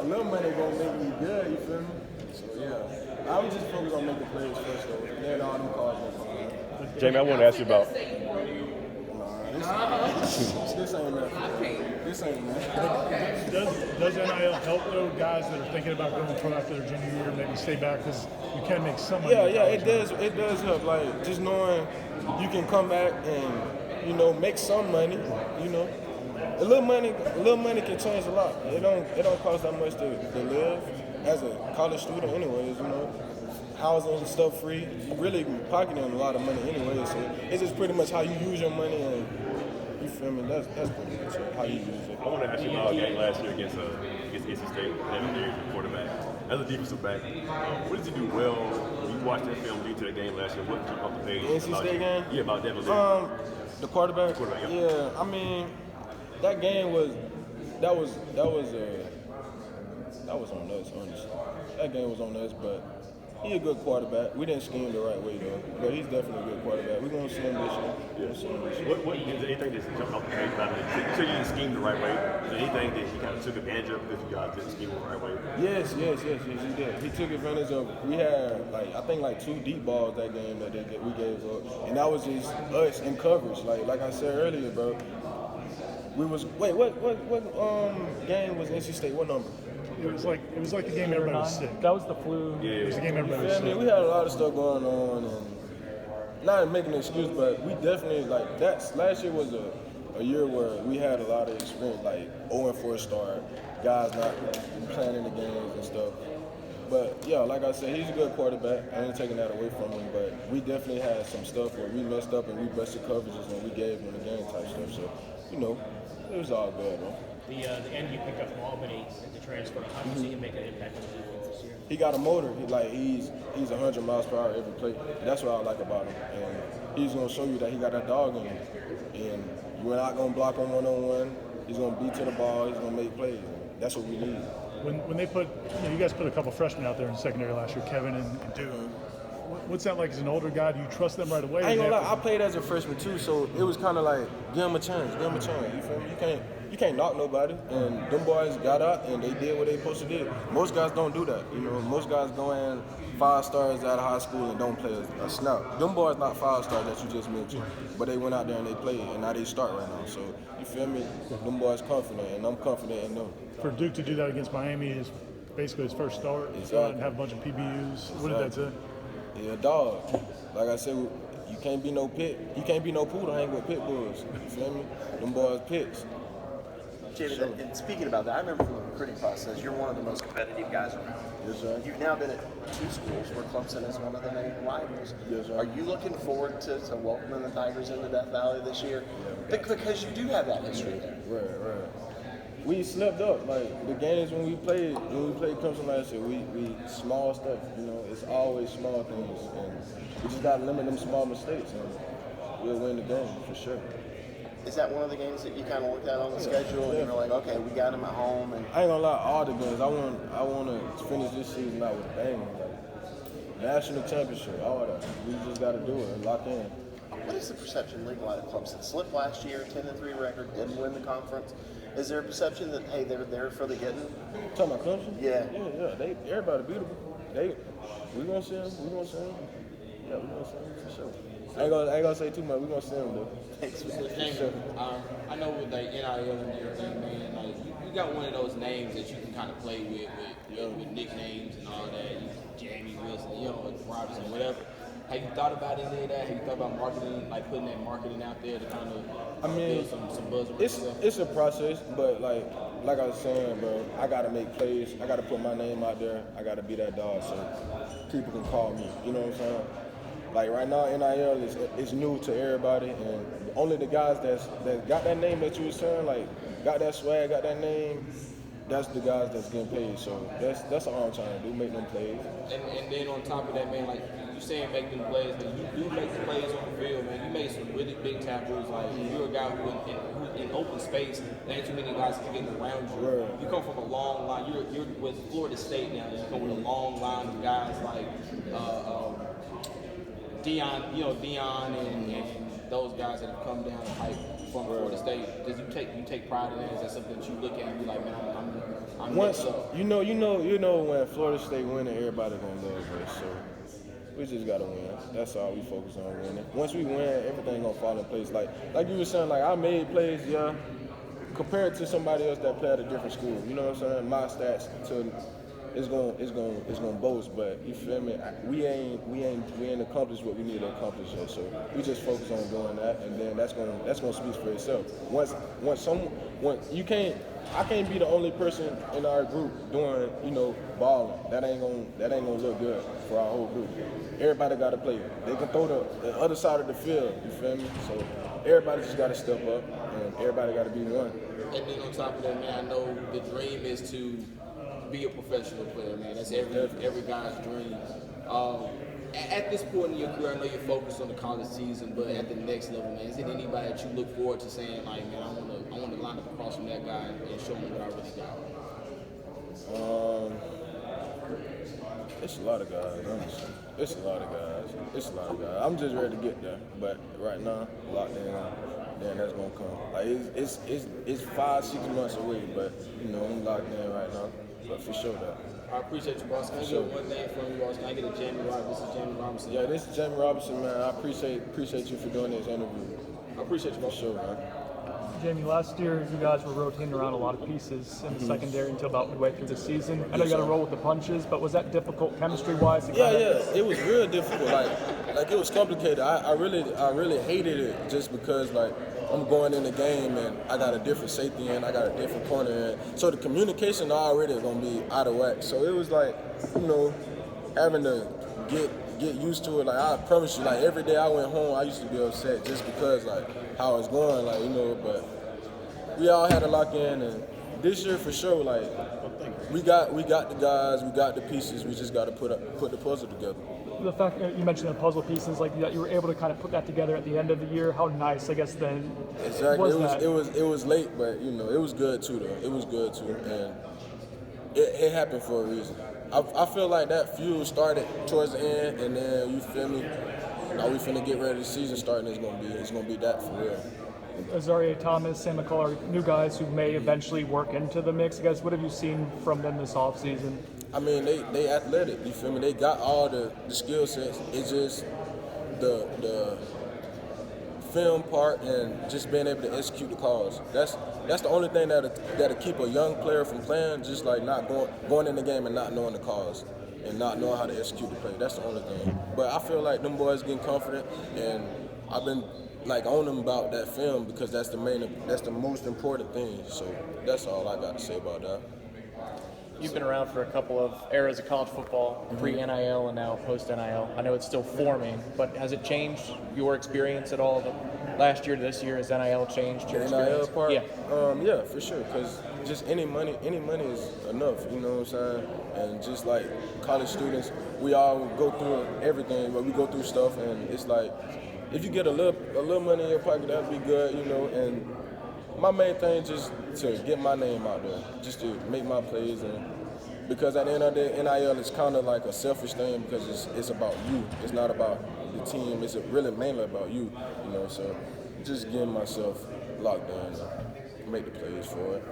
little money gonna make me good, you feel me? So yeah, I'm just focused on making plays first though. Then all them cards will come. Jammie, I want to ask you about. This ain't nothing. This ain't nothing. Does NIL help though guys that are thinking about going pro after their junior year, maybe stay back because you can make some money? Yeah, it does. It does help. Like just knowing you can come back and make some money. A little money can change a lot. It don't cost that much to live as a college student, anyways. Housing and stuff free. You really pocketing a lot of money anyway. So it's just pretty much how you use your money, and you feel me? That's pretty much how you use it. I want to ask you about a game last year against NC State. Their quarterback. As a defensive back, what did you do well? When you watched that film lead to that game last year, what took off the page? NC State game? Yeah, about that. The quarterback. Yeah. I mean, that game was on us, honestly. That game was on us, but he's a good quarterback. We didn't scheme the right way though, but he's definitely a good quarterback. We're gonna see him this year. What is anything that's jumped off the page about it? So you didn't scheme the right way. Is there anything that he kind of took advantage of because you guys didn't scheme the right way? Yes, he did. He took advantage of. We had I think 2 deep balls that game that we gave up, and that was just us in coverage. Like I said earlier, bro. What game was NC State? What number? It was like the game everybody was sick. That was the flu. Yeah. It was the game everybody was sick. We had a lot of stuff going on, and not making an excuse, but we definitely last year was a year where we had a lot of experience, 0-4 start, guys not playing in the games and stuff. But yeah, like I said, he's a good quarterback. I ain't taking that away from him, but we definitely had some stuff where we messed up and we busted coverages and we gave him the game type stuff. So, it was all good, man. The end you picked up from Albany at the transfer, how do you see him make an impact on the defense this year? He got a motor. He's 100 miles per hour every play. That's what I like about him. And he's gonna show you that he got that dog in him. And you're not gonna block him one-on-one. He's gonna beat to the ball. He's gonna make plays. That's what we need. When they put, you guys put a couple freshmen out there in the secondary last year, Kevin and Duke. What's that like as an older guy? Do you trust them right away? I ain't gonna lie, I played as a freshman too, so it was kind of like, give him a chance. You feel me? You can't knock nobody. And them boys got out and they did what they supposed to do. Most guys don't do that. Most guys go in 5 stars out of high school and don't play a snap. Them boys not 5 stars that you just mentioned, but they went out there and they played, and now they start right now. So you feel me? Them boys confident, and I'm confident in them. For Duke to do that against Miami is basically his first start. Exactly. And have a bunch of PBUs. What did that say? Yeah, dog. Like I said, you can't be no pit. You can't be no poodle hang with pit bulls. You feel me? Them boys pits. Jammie, and speaking about that, I remember from the recruiting process, you're one of the most competitive guys around. Yes, sir. You've now been at 2 schools where Clemson is one of the main rivals. Yes, sir. Are you looking forward to welcoming the Tigers into Death Valley this year? Because you do have that history there. Right. We slept up. The games when we played Clemson last year, we small stuff. It's always small things, and we just gotta limit them small mistakes, and we'll win the game for sure. Is that one of the games that you kind of looked at on the schedule and you're like, okay, we got them at home? And I ain't gonna lie, all the games. I want to finish this season out with a bang. National championship, all that. We just gotta do it and lock in. what is the perception league-wide of Clemson? Slipped last year, 10-3 record, didn't win the conference. Is there a perception that, hey, they're there for the getting? Talking about Clemson? Yeah. Everybody beautiful. We gonna see them. Yeah, we gonna see them for sure. I ain't gonna say too much. We gonna see them though. Thanks, man. I know with NIL and everything, man, you got one of those names that you can kind of play with nicknames and all that. Jammie Robinson, Robinson, whatever. Have you thought about any of that? Have you thought about marketing, putting that marketing out there to kind of build some buzz around yourself? It's a process, but like I was saying, bro, I gotta make plays. I gotta put my name out there. I gotta be that dog so people can call me. You know what I'm saying? Like right now, NIL is new to everybody, and only the guys that got that name that you were saying, got that swag, got that name. That's the guys that's getting paid. So that's all I'm trying to do, make them plays. And then on top of that, man, like you saying make them plays, but you do make the plays on the field, man. You made some really big tackles. Like you're a guy who in open space, there ain't too many guys can get around you. Right. You come from a long line. You're with Florida State now. You come with a long line of guys like Dion and those guys that have come down the pipe from Florida State. Does you take pride in that? Is that something that you look at and be like, man, once you know when Florida State winning, everybody gonna love us. So we just gotta win. That's all we focus on, winning. Once we win, everything gonna fall in place. Like you were saying, like I made plays, yeah, compared to somebody else that played at a different school. You know what I'm saying? My stats to it's gonna boast, but you feel me? We ain't accomplished what we need to accomplish yet. So we just focus on doing that, and then that's gonna speak for itself. Once I can't be the only person in our group doing, balling. That ain't gonna look good for our whole group. Everybody got to play. They can throw the other side of the field. You feel me? So everybody just got to step up, and everybody got to be one. And then on top of that, man, I know the dream is to be a professional player, man. That's every guy's dream. At this point in your career, I know you're focused on the college season, but at the next level, man, is it anybody that you look forward to saying, like, man, I want to line up across from that guy and show him what I really got? It's a lot of guys, honestly. It's a lot of guys. I'm just ready to get there, but right now, locked in. Then that's gonna come. Like it's 5-6 months away, but I'm locked in right now. But for sure that. I appreciate you, boss. Can I get one name from you, boss? Can I get a Jammie Robinson? This is Jammie Robinson. Yeah, this is Jammie Robinson, man. I appreciate you for doing this interview. I appreciate you, boss. For sure, man. Jammie, last year you guys were rotating around a lot of pieces in the secondary until about midway through the season. I know you got to roll with the punches, but was that difficult chemistry-wise? Yeah, it was real difficult. Like it was complicated. I really hated it just because I'm going in the game and I got a different safety and I got a different corner in. So the communication already is gonna be out of whack. So it was having to get used to it. Like I promise you, every day I went home, I used to be upset just because how it's going, but we all had to lock in, and this year for sure, we got the guys, we got the pieces, we just got to put the puzzle together. The fact that you mentioned the puzzle pieces, that you were able to kind of put that together at the end of the year, how nice, I guess, then exactly. was it was late, but it was good too though. It was good too, and it happened for a reason. I feel like that fuel started towards the end, and then you feel me. Now we finna get ready. The season starting. It's gonna be that for real. Azaria Thomas, Sam McCullough, new guys who may eventually work into the mix. Guys, what have you seen from them this offseason? I mean, they athletic. You feel me? They got all the skill sets. It's just the film part and just being able to execute the calls. That's the only thing that'll keep a young player from playing. Just not going in the game and not knowing the calls and not knowing how to execute the play. That's the only thing. But I feel like them boys getting confident, and I've been on them about that film because that's the most important thing. So that's all I got to say about that. You've been around for a couple of eras of college football, pre-NIL and now post-NIL. I know it's still forming, but has it changed your experience at all? Last year to this year, has NIL changed your experience? NIL part? Yeah. Yeah, for sure. Because just any money is enough. You know what I'm saying? And just like college students, we all go through everything, but we go through stuff, and it's like if you get a little money in your pocket, that'd be good. And my main thing is just to get my name out there, just to make my plays, and because at the end of the day, NIL is kind of like a selfish thing because it's about you. It's not about the team. It's really mainly about you. So just getting myself locked down and make the plays for it.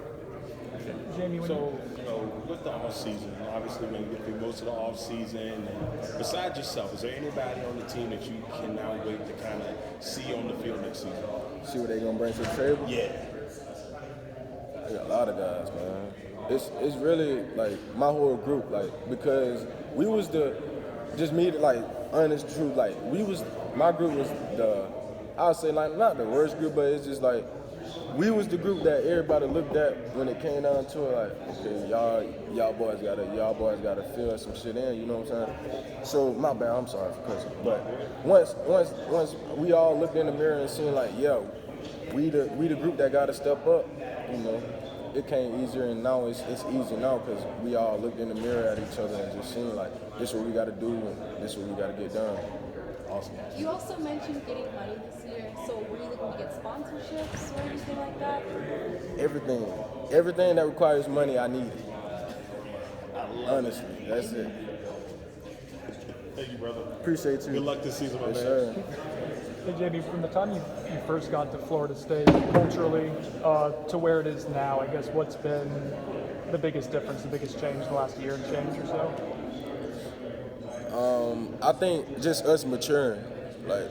Jammie, with the off season, obviously when you get through most of the off season, and besides yourself, is there anybody on the team that you cannot wait to kind of see on the field next season? See what they're gonna bring to the table? Yeah. They got a lot of guys, man. It's really my whole group, because we was honest truth, my group was I would say not the worst group, but it's just we was the group that everybody looked at when it came down to it, okay, y'all boys gotta fill some shit in, you know what I'm saying? So my bad, I'm sorry for cussing. But once we all looked in the mirror and seen we the group that gotta step up, it came easier, and now it's easy now because we all looked in the mirror at each other and just seen this is what we gotta do and this is what we gotta get done. Awesome. You also mentioned getting money this year, so were you looking to get sponsorships or anything like that? Everything that requires money, I need it. Honestly, that's it. Thank you, brother. Appreciate you. Good luck this season, my man. Sure. Hey, Jammie, from the time you first got to Florida State, culturally, to where it is now, I guess what's been the biggest difference, the biggest change in the last year and change or so? I think just us maturing. Like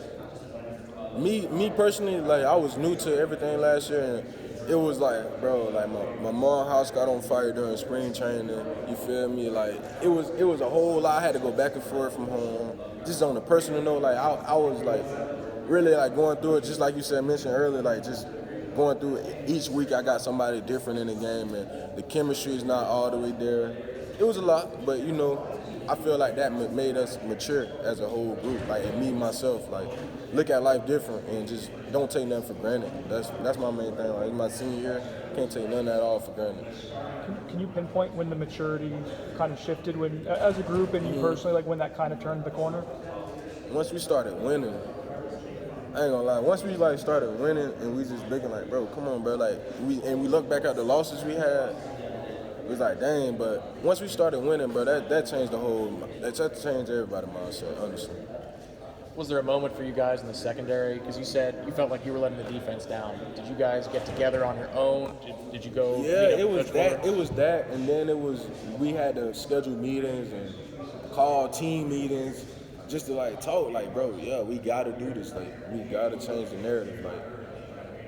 me personally, like I was new to everything last year, and it was like, bro, like my mom's house got on fire during spring training. You feel me? Like it was a whole lot. I had to go back and forth from home. Just on a personal note, like I was like really like going through it, just like you mentioned earlier, like just going through it. Each week I got somebody different in the game, and the chemistry is not all the way there. It was a lot, but I feel like that made us mature as a whole group, like, and me myself, like, look at life different and just don't take nothing for granted. That's my main thing. Like, it's my senior year, can't take none at all for granted. Can you pinpoint when the maturity kind of shifted, when as a group and you personally, like when that kind of turned the corner? Once we started winning, I ain't gonna lie. Once we like started winning and we just looking like, bro, come on, bro. Like we look back at the losses we had. It was like, dang, but once we started winning, bro, that changed that changed everybody's mindset, honestly. Was there a moment for you guys in the secondary? Because you said you felt like you were letting the defense down. Did you guys get together on your own? Did you go? Yeah, it was that, and then we had to schedule meetings and call team meetings just to like talk, like, bro, yeah, we gotta do this, like, we gotta change the narrative, like.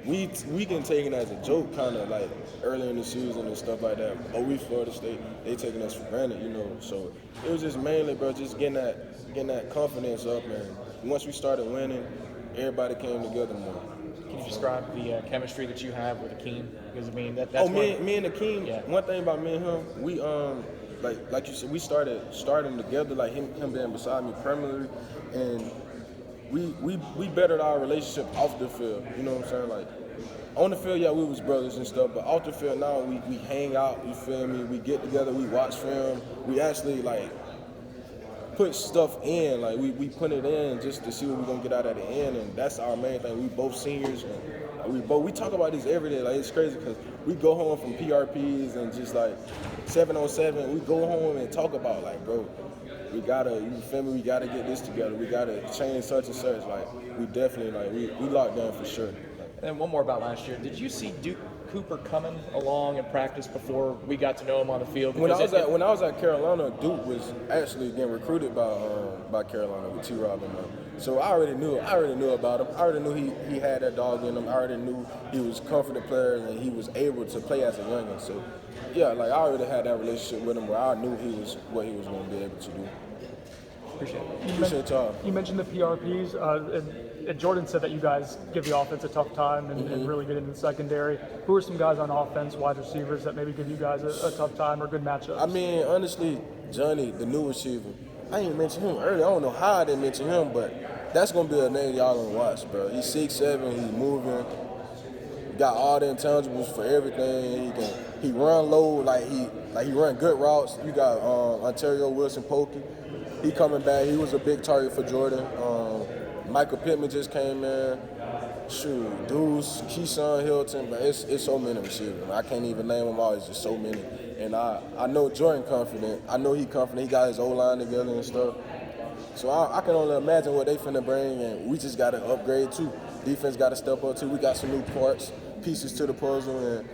We can take it as a joke, kind of like earlier in the season and stuff like that. Oh, we Florida State, they taking us for granted, So it was just mainly, bro, just getting that confidence up, and once we started winning, everybody came together more. Can you describe the chemistry that you have with Akeem? Because I mean, that's me and Akeem. Yeah. One thing about me and him, we like you said, we starting together, like him being beside me permanently, and. We bettered our relationship off the field, you know what I'm saying? Like, on the field, yeah, we was brothers and stuff, but off the field now, we hang out, you feel me? We get together, we watch film, we actually, like, put stuff in, like, we put it in just to see what we're gonna get out at the end, and that's our main thing. We both seniors, and we talk about this every day, like, it's crazy, because we go home from PRPs and just, like, 7-on-7, we go home and talk about, like, bro, we gotta, you feel me? We gotta get this together. We gotta change such and such. Like, we definitely, like, we locked down for sure. And one more about last year. Did you see Duke Cooper coming along in practice before we got to know him on the field? When I was at Carolina, Duke was actually getting recruited by Carolina with T. Robin. So I already knew about him. I already knew he had that dog in him. I already knew he was a confident player and he was able to play as a youngin. So yeah, like, I already had that relationship with him where I knew what he was going to be able to do. Appreciate y'all. You mentioned the PRPs, and Jordan said that you guys give the offense a tough time and really get into the secondary. Who are some guys on offense, wide receivers, that maybe give you guys a tough time or good matchups? I mean, honestly, Johnny, the new receiver, I didn't mention him earlier. I don't know how I didn't mention him, but that's going to be a name y'all going to watch, bro. He's 6'7", he's moving. Got all the intangibles for everything. He run low, he run good routes. You got Ontario Wilson Pokey. He coming back. He was a big target for Jordan. Michael Pittman just came in. Shoot, Deuce, Keyshawn Hilton, but it's so many receivers. I can't even name them all. It's just so many. And I know Jordan confident. I know he confident. He got his O-line together and stuff. So I can only imagine what they finna bring, and we just got to upgrade too. Defense got to step up too. We got some new pieces to the puzzle, and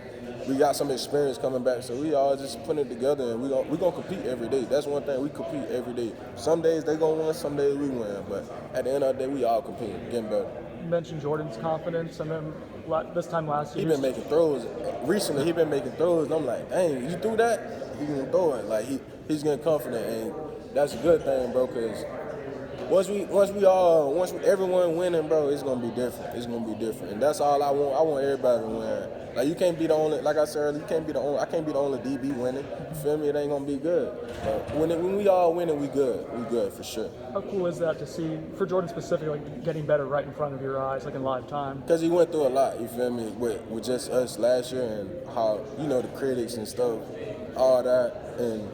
we got some experience coming back. So we all just putting it together, and we gonna compete every day. That's one thing, we compete every day. Some days they gonna win, some days we win. But at the end of the day, we all compete, getting better. You mentioned Jordan's confidence, and then this time last year, he been making throws. Recently, he been making throws. And I'm like, dang, you threw that? He gonna throw it. Like he's getting confident, and that's a good thing, bro. Cause once everyone winning, bro, it's gonna be different. It's gonna be different, and that's all I want. I want everybody to win. Like, you can't be the only, like I said earlier, I can't be the only DB winning. You feel me? It ain't gonna be good. But when we all winning, we good. We good for sure. How cool is that to see, for Jordan specifically, like, getting better right in front of your eyes, like in live time? Because he went through a lot, you feel me, with just us last year, and how, the critics and stuff, all that. And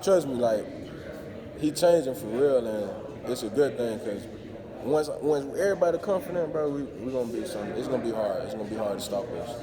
trust me, like, he changing for real, and it's a good thing, because once everybody confident, bro, we gonna be something. It's gonna be hard. It's gonna be hard to stop us.